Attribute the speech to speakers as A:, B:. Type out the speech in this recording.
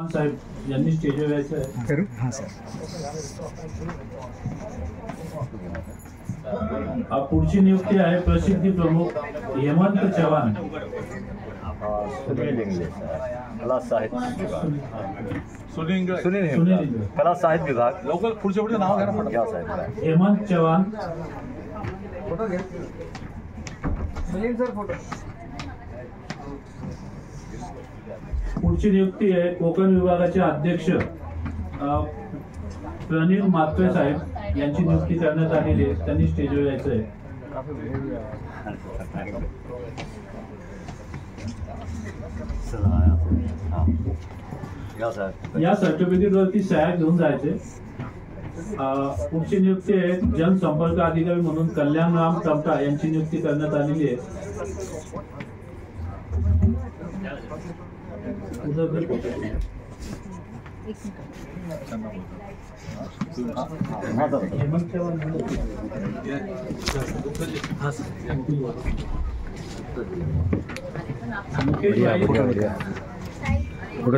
A: साहेब यांनी स्टेजवर यायचं आहे.
B: हां सर.
A: पुढची नियुक्ती आहे प्रसिद्धी प्रमुख हेमंत चव्हाण.
C: सुनील इंगले कला साहित्य विभाग.
A: सुनील इंगळे
C: कला साहित्य विभाग.
D: लवकर पुढच्या पुढे नाव घ्या ना
C: क्या साहित्य
A: हेमंत चव्हाण. पुढची नियुक्ती आहे कोकण विभागाचे अध्यक्ष प्रणील मात्रे साहेब यांची नियुक्ती करण्यात आलेली आहे. त्यांनी स्टेजवर यायचं आहे. या सर्टिफिकेट वरती सह्या घेऊन जायचे. पुढची नियुक्ती आहे जनसंपर्क अधिकारी म्हणून कल्याणराम टमटा यांची नियुक्ती करण्यात आलेली आहे.
B: फोटो